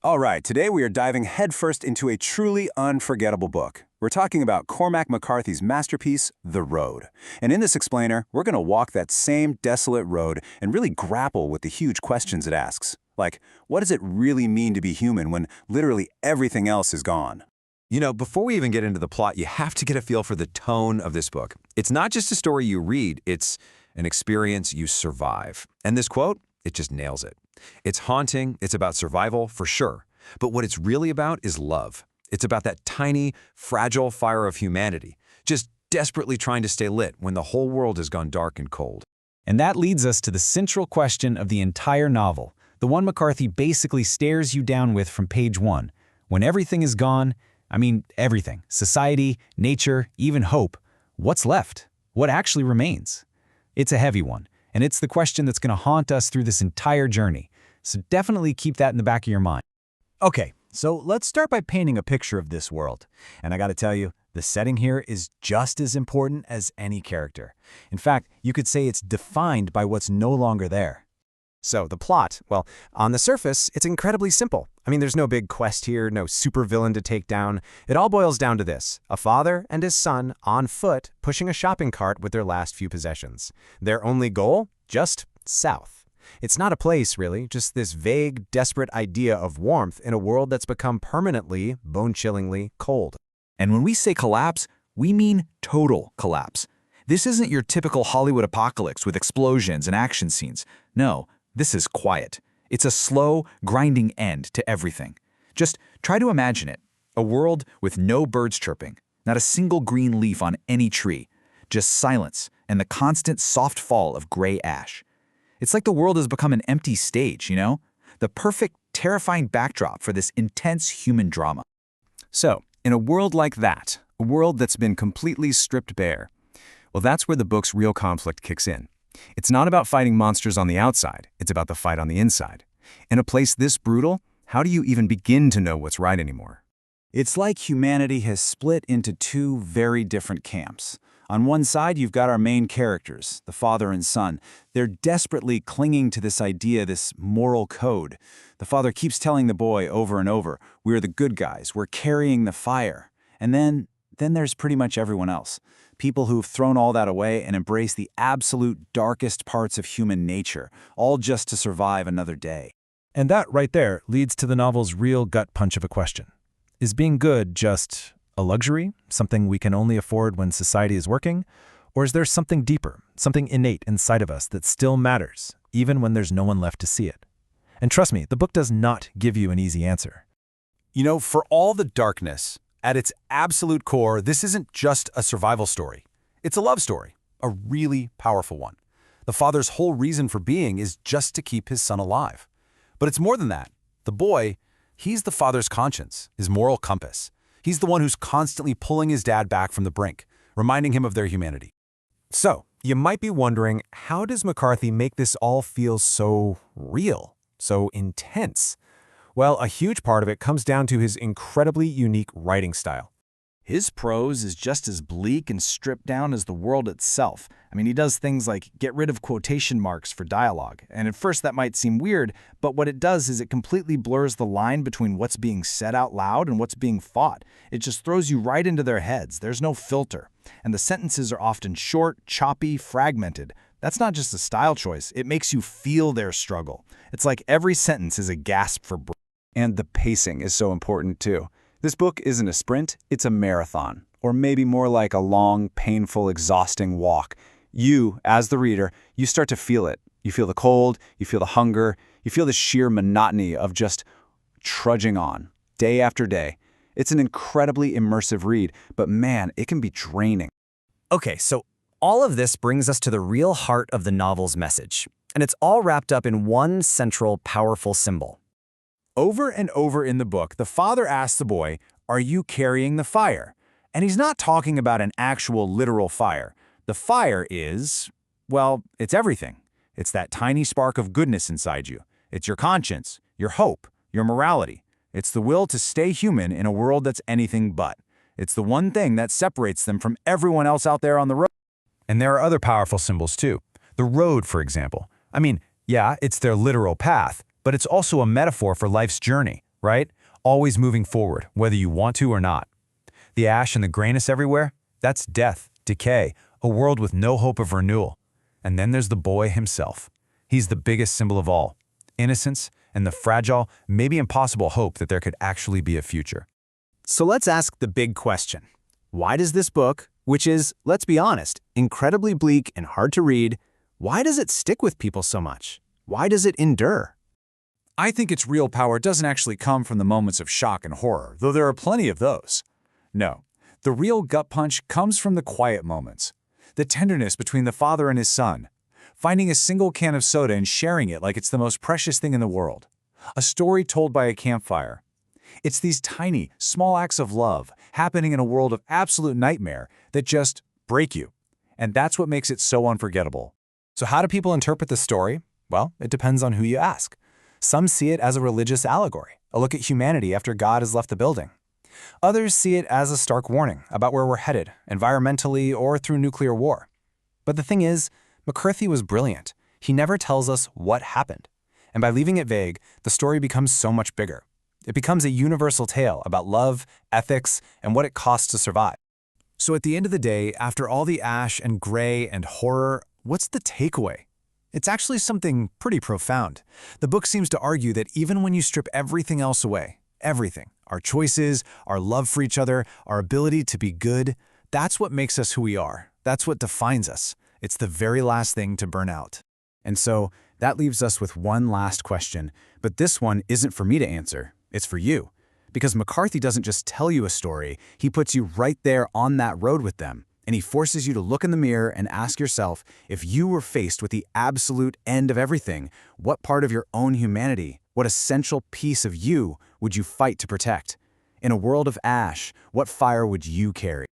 All right, today we are diving headfirst into a truly unforgettable book. We're talking about Cormac McCarthy's masterpiece, The Road. And in this explainer, we're going to walk that same desolate road and really grapple with the huge questions it asks. Like, what does it really mean to be human when literally everything else is gone? Before we even get into the plot, you have to get a feel for the tone of this book. It's not just a story you read, it's an experience you survive. And this quote, it just nails it. It's haunting, it's about survival, for sure. But what it's really about is love. It's about that tiny, fragile fire of humanity, just desperately trying to stay lit when the whole world has gone dark and cold. And that leads us to the central question of the entire novel, the one McCarthy basically stares you down with from page 1. When everything is gone, I mean everything, society, nature, even hope, what's left? What actually remains? It's a heavy one, and it's the question that's going to haunt us through this entire journey. So definitely keep that in the back of your mind. Okay, so let's start by painting a picture of this world. And I gotta tell you, the setting here is just as important as any character. In fact, you could say it's defined by what's no longer there. So the plot, well, on the surface, it's incredibly simple. I mean, there's no big quest here, no supervillain to take down. It all boils down to this: a father and his son on foot pushing a shopping cart with their last few possessions. Their only goal? Just south. It's not a place, really, just this vague, desperate idea of warmth in a world that's become permanently, bone-chillingly cold. And when we say collapse, we mean total collapse. This isn't your typical Hollywood apocalypse with explosions and action scenes. No, this is quiet. It's a slow, grinding end to everything. Just try to imagine it. A world with no birds chirping, not a single green leaf on any tree, just silence and the constant soft fall of gray ash. It's like the world has become an empty stage, The perfect, terrifying backdrop for this intense human drama. So, in a world like that, a world that's been completely stripped bare, well, that's where the book's real conflict kicks in. It's not about fighting monsters on the outside, it's about the fight on the inside. In a place this brutal, how do you even begin to know what's right anymore? It's like humanity has split into two very different camps. On one side, you've got our main characters, the father and son. They're desperately clinging to this idea, this moral code. The father keeps telling the boy over and over, we're the good guys, we're carrying the fire. And then there's pretty much everyone else. People who've thrown all that away and embrace the absolute darkest parts of human nature, all just to survive another day. And that right there leads to the novel's real gut punch of a question. Is being good just a luxury, something we can only afford when society is working? Or is there something deeper, something innate inside of us that still matters, even when there's no one left to see it? And trust me, the book does not give you an easy answer. For all the darkness, at its absolute core, this isn't just a survival story. It's a love story, a really powerful one. The father's whole reason for being is just to keep his son alive. But it's more than that. The boy, he's the father's conscience, his moral compass. He's the one who's constantly pulling his dad back from the brink, reminding him of their humanity. So, you might be wondering, how does McCarthy make this all feel so real, so intense? Well, a huge part of it comes down to his incredibly unique writing style. His prose is just as bleak and stripped down as the world itself. I mean, he does things like get rid of quotation marks for dialogue. And at first that might seem weird, but what it does is it completely blurs the line between what's being said out loud and what's being thought. It just throws you right into their heads. There's no filter. And the sentences are often short, choppy, fragmented. That's not just a style choice. It makes you feel their struggle. It's like every sentence is a gasp for breath. And the pacing is so important too. This book isn't a sprint, it's a marathon, or maybe more like a long, painful, exhausting walk. You, as the reader, you start to feel it. You feel the cold, you feel the hunger, you feel the sheer monotony of just trudging on, day after day. It's an incredibly immersive read, but man, it can be draining. Okay, so all of this brings us to the real heart of the novel's message, and it's all wrapped up in one central, powerful symbol. Over and over in the book, the father asks the boy, are you carrying the fire? And he's not talking about an actual literal fire. The fire is, well, it's everything. It's that tiny spark of goodness inside you. It's your conscience, your hope, your morality. It's the will to stay human in a world that's anything but. It's the one thing that separates them from everyone else out there on the road. And there are other powerful symbols too. The road, for example. I mean, yeah, it's their literal path, but it's also a metaphor for life's journey, right? Always moving forward, whether you want to or not. The ash and the grayness everywhere, that's death, decay, a world with no hope of renewal. And then there's the boy himself. He's the biggest symbol of all. Innocence and the fragile, maybe impossible hope that there could actually be a future. So let's ask the big question. Why does this book, which is, let's be honest, incredibly bleak and hard to read, why does it stick with people so much? Why does it endure? I think its real power doesn't actually come from the moments of shock and horror, though there are plenty of those. No, the real gut punch comes from the quiet moments. The tenderness between the father and his son. Finding a single can of soda and sharing it like it's the most precious thing in the world. A story told by a campfire. It's these tiny, small acts of love happening in a world of absolute nightmare that just break you. And that's what makes it so unforgettable. So how do people interpret the story? Well, it depends on who you ask. Some see it as a religious allegory, a look at humanity after God has left the building. Others see it as a stark warning about where we're headed, environmentally or through nuclear war. But the thing is, McCarthy was brilliant. He never tells us what happened. And by leaving it vague, the story becomes so much bigger. It becomes a universal tale about love, ethics, and what it costs to survive. So at the end of the day, after all the ash and gray and horror, what's the takeaway? It's actually something pretty profound. The book seems to argue that even when you strip everything else away, everything, our choices, our love for each other, our ability to be good, that's what makes us who we are. That's what defines us. It's the very last thing to burn out. And so that leaves us with one last question, but this one isn't for me to answer. It's for you. Because McCarthy doesn't just tell you a story, he puts you right there on that road with them. And he forces you to look in the mirror and ask yourself, if you were faced with the absolute end of everything, what part of your own humanity, what essential piece of you would you fight to protect? In a world of ash, what fire would you carry?